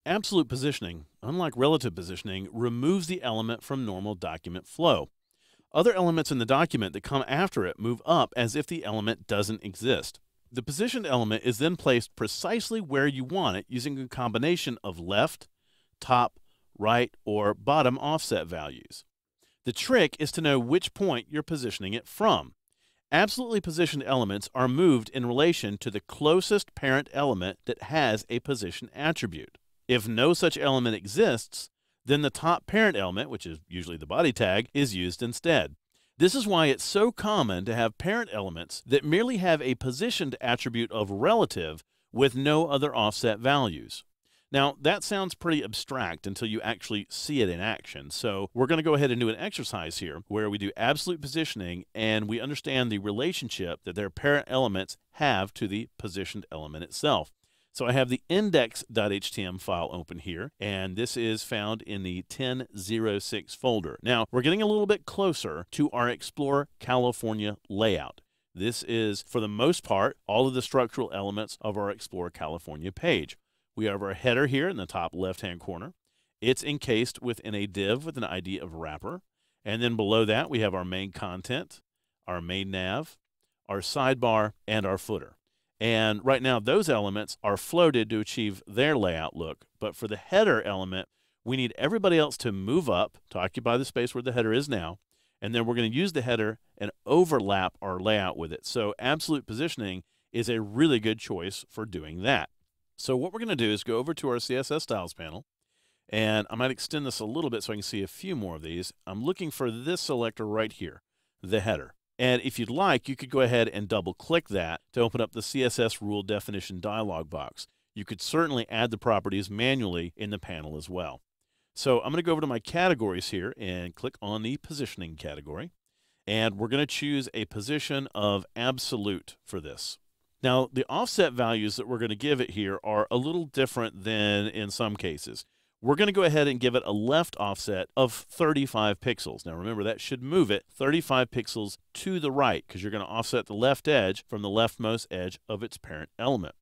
Absolute positioning, unlike relative positioning, removes the element from normal document flow. Other elements in the document that come after it move up as if the element doesn't exist. The positioned element is then placed precisely where you want it using a combination of left, top, right, or bottom offset values. The trick is to know which point you're positioning it from. Absolutely positioned elements are moved in relation to the closest parent element that has a position attribute. If no such element exists, then the top parent element, which is usually the body tag, is used instead. This is why it's so common to have parent elements that merely have a positioned attribute of relative with no other offset values. Now, that sounds pretty abstract until you actually see it in action. So we're going to go ahead and do an exercise here where we do absolute positioning and we understand the relationship that their parent elements have to the positioned element itself. So I have the index.html file open here, and this is found in the 10.06 folder. Now, we're getting a little bit closer to our Explore California layout. This is, for the most part, all of the structural elements of our Explore California page. We have our header here in the top left-hand corner. It's encased within a div with an ID of wrapper. And then below that, we have our main content, our main nav, our sidebar, and our footer. And right now, those elements are floated to achieve their layout look. But for the header element, we need everybody else to move up to occupy the space where the header is now. And then we're going to use the header and overlap our layout with it. So absolute positioning is a really good choice for doing that. So what we're going to do is go over to our CSS styles panel. And I might extend this a little bit so I can see a few more of these. I'm looking for this selector right here, the header. And if you'd like, you could go ahead and double-click that to open up the CSS rule definition dialog box. You could certainly add the properties manually in the panel as well. So I'm going to go over to my categories here and click on the positioning category. And we're going to choose a position of absolute for this. Now, the offset values that we're going to give it here are a little different than in some cases. We're going to go ahead and give it a left offset of 35 pixels. Now remember, that should move it 35 pixels to the right because you're going to offset the left edge from the leftmost edge of its parent element.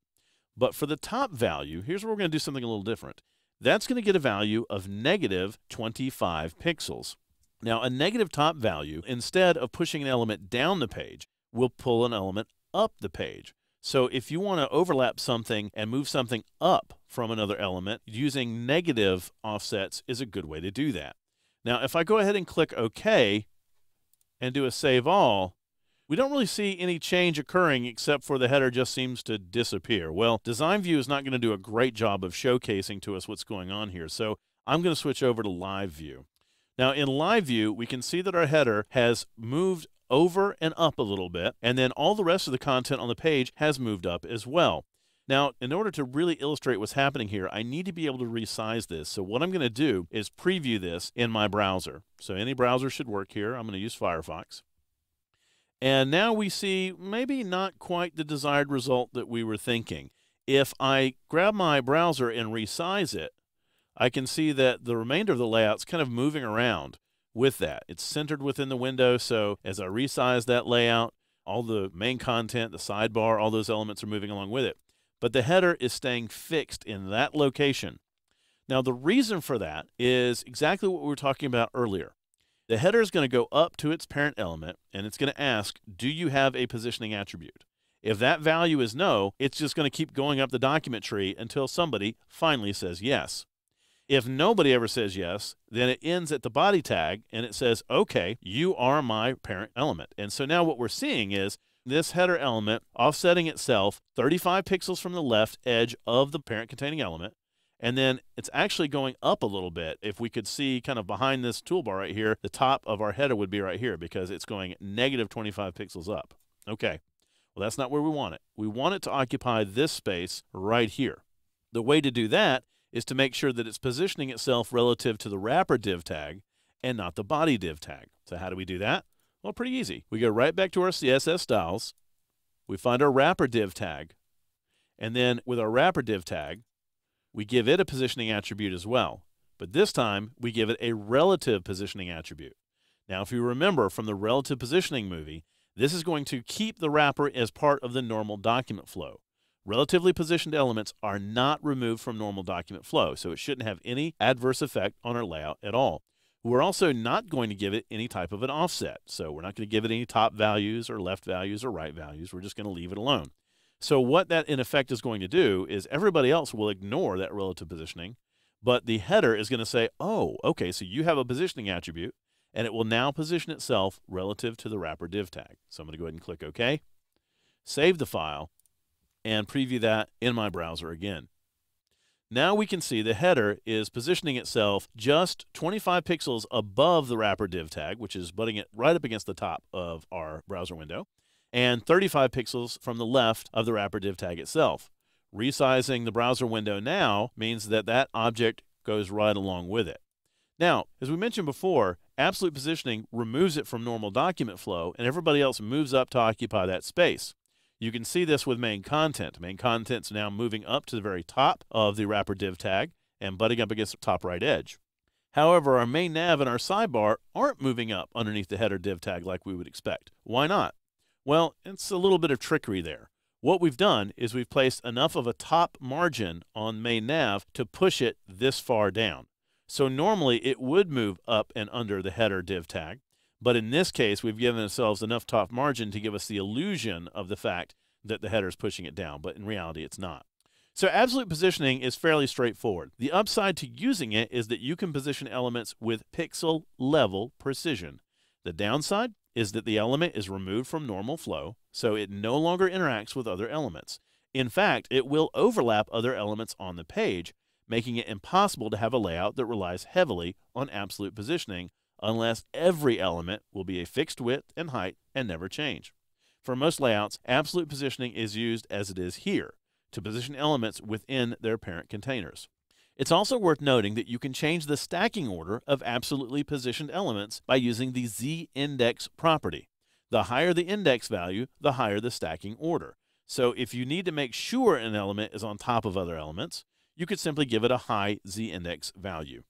But for the top value, here's where we're going to do something a little different. That's going to get a value of negative 25 pixels. Now, a negative top value, instead of pushing an element down the page, will pull an element up the page. So if you want to overlap something and move something up from another element, using negative offsets is a good way to do that. Now, if I go ahead and click OK and do a save all, we don't really see any change occurring except for the header just seems to disappear. Well, Design View is not going to do a great job of showcasing to us what's going on here. So I'm going to switch over to Live View. Now, in Live View, we can see that our header has moved over and up a little bit, and then all the rest of the content on the page has moved up as well. Now, in order to really illustrate what's happening here, I need to be able to resize this. So what I'm going to do is preview this in my browser. So any browser should work here. I'm going to use Firefox. And now we see maybe not quite the desired result that we were thinking. If I grab my browser and resize it, I can see that the remainder of the layout's kind of moving around with that. It's centered within the window, so as I resize that layout, all the main content, the sidebar, all those elements are moving along with it. But the header is staying fixed in that location. Now, the reason for that is exactly what we were talking about earlier. The header is going to go up to its parent element, and it's going to ask, do you have a positioning attribute? If that value is no, it's just going to keep going up the document tree until somebody finally says yes. If nobody ever says yes, then it ends at the body tag and it says, okay, you are my parent element. And so now what we're seeing is this header element offsetting itself 35 pixels from the left edge of the parent containing element. And then it's actually going up a little bit. If we could see kind of behind this toolbar right here, the top of our header would be right here because it's going negative 25 pixels up. Okay, well, that's not where we want it. We want it to occupy this space right here. The way to do that is to make sure that it's positioning itself relative to the wrapper div tag and not the body div tag. So how do we do that? Well, pretty easy. We go right back to our CSS styles. We find our wrapper div tag. And then with our wrapper div tag, we give it a positioning attribute as well. But this time, we give it a relative positioning attribute. Now, if you remember from the relative positioning movie, this is going to keep the wrapper as part of the normal document flow. Relatively positioned elements are not removed from normal document flow, so it shouldn't have any adverse effect on our layout at all. We're also not going to give it any type of an offset, so we're not going to give it any top values or left values or right values. We're just going to leave it alone. So what that in effect is going to do is everybody else will ignore that relative positioning, but the header is going to say, oh, okay, so you have a positioning attribute, and it will now position itself relative to the wrapper div tag. So I'm going to go ahead and click OK, save the file, and preview that in my browser again. Now we can see the header is positioning itself just 25 pixels above the wrapper div tag, which is butting it right up against the top of our browser window, and 35 pixels from the left of the wrapper div tag itself. Resizing the browser window now means that that object goes right along with it. Now, as we mentioned before, absolute positioning removes it from normal document flow, and everybody else moves up to occupy that space. You can see this with main content. Main content's now moving up to the very top of the wrapper div tag and butting up against the top right edge. However, our main nav and our sidebar aren't moving up underneath the header div tag like we would expect. Why not? Well, it's a little bit of trickery there. What we've done is we've placed enough of a top margin on main nav to push it this far down. So normally it would move up and under the header div tag. But in this case, we've given ourselves enough top margin to give us the illusion of the fact that the header is pushing it down, but in reality, it's not. So absolute positioning is fairly straightforward. The upside to using it is that you can position elements with pixel level precision. The downside is that the element is removed from normal flow, so it no longer interacts with other elements. In fact, it will overlap other elements on the page, making it impossible to have a layout that relies heavily on absolute positioning, unless every element will be a fixed width and height and never change. For most layouts, absolute positioning is used as it is here, to position elements within their parent containers. It's also worth noting that you can change the stacking order of absolutely positioned elements by using the z-index property. The higher the index value, the higher the stacking order. So if you need to make sure an element is on top of other elements, you could simply give it a high z-index value.